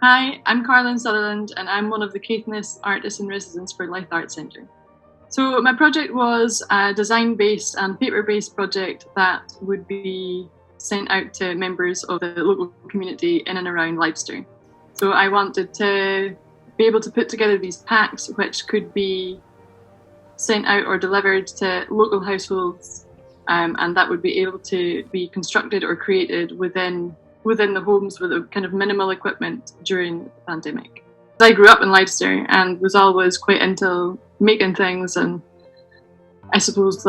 Hi, I'm Karlyn Sutherland and I'm one of the Caithness Artists in residence for Lyth Arts Centre. So my project was a design-based and paper-based project that would be sent out to members of the local community in and around Leicester. So I wanted to be able to put together these packs which could be sent out or delivered to local households, and that would be able to be constructed or created within the homes with a kind of minimal equipment during the pandemic. I grew up in Leicester and was always quite into making things, and I suppose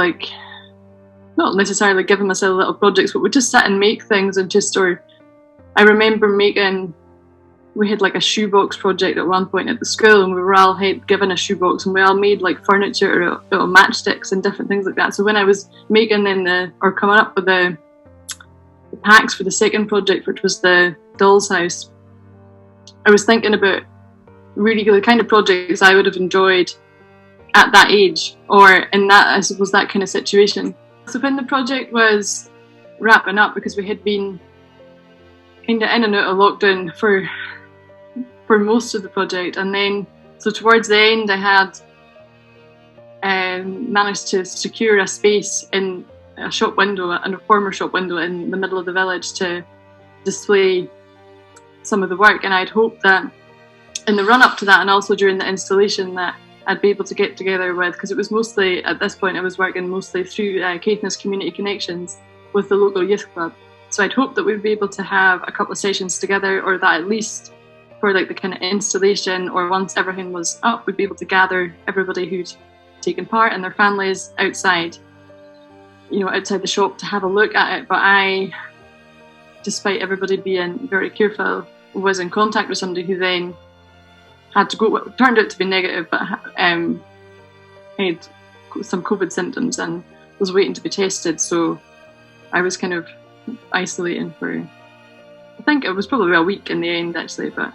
not necessarily giving myself little projects, but would just sit and make things I remember we had a shoebox project at one point at the school, and we were all given a shoebox and we all made furniture or little matchsticks and different things like that. So when I was making coming up with the packs for the second project, which was the doll's house, I was thinking about really the kind of projects I would have enjoyed at that age, or in that, I suppose, that kind of situation. So when the project was wrapping up, because we had been kind of in and out of lockdown for most of the project, and then so towards the end I had managed to secure a space in a shop window, and a former shop window in the middle of the village, to display some of the work. And I'd hoped that in the run up to that, and also during the installation, that I'd be able to get together with, because it was mostly, at this point I was working mostly through Caithness Community Connections with the local youth club. So I'd hoped that we'd be able to have a couple of sessions together, or that at least for the kind of installation, or once everything was up, we'd be able to gather everybody who'd taken part and their families outside the shop to have a look at it. But I, despite everybody being very careful, was in contact with somebody who then had to go, turned out to be negative, but had some COVID symptoms and was waiting to be tested. So I was kind of isolating for, I think it was probably a week in the end actually, but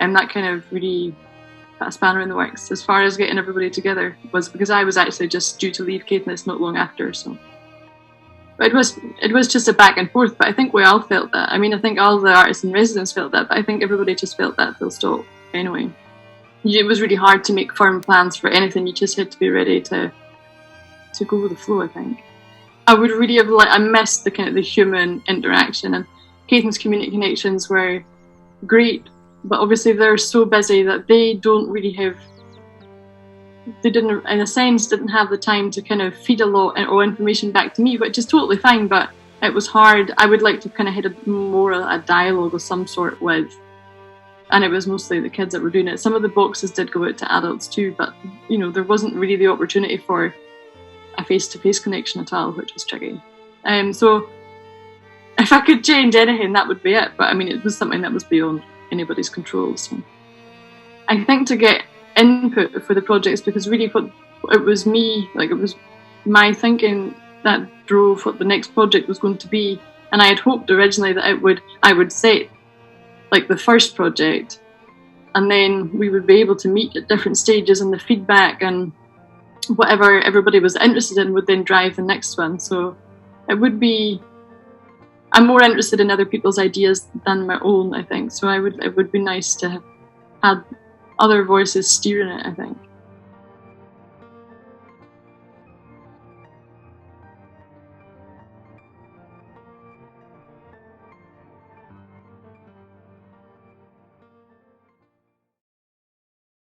that kind of really put a spanner in the works as far as getting everybody together, was because I was actually just due to leave Caithness not long after. So but it was just a back and forth, but I think we all felt that. I mean, I think all the artists in residence felt that, but I think everybody just felt that full stop anyway. It was really hard to make firm plans for anything. You just had to be ready to go with the flow, I think. I would really have I missed the kind of the human interaction, and Caithness Community Connections were great, but obviously they're so busy that they didn't, in a sense, didn't have the time to kind of feed a lot of information back to me, which is totally fine, but it was hard. I would like to kind of had a dialogue of some sort with, and it was mostly the kids that were doing it. Some of the boxes did go out to adults too, but there wasn't really the opportunity for a face-to-face connection at all, which was tricky. So if I could change anything, that would be it, but I mean, it was something that was beyond anybody's control. So I think to get input for the projects, because really it was my thinking that drove what the next project was going to be. And I had hoped originally that I would set the first project, and then we would be able to meet at different stages, and the feedback and whatever everybody was interested in would then drive the next one. So I'm more interested in other people's ideas than my own, I think. So it would be nice to have had other voices steering it, I think.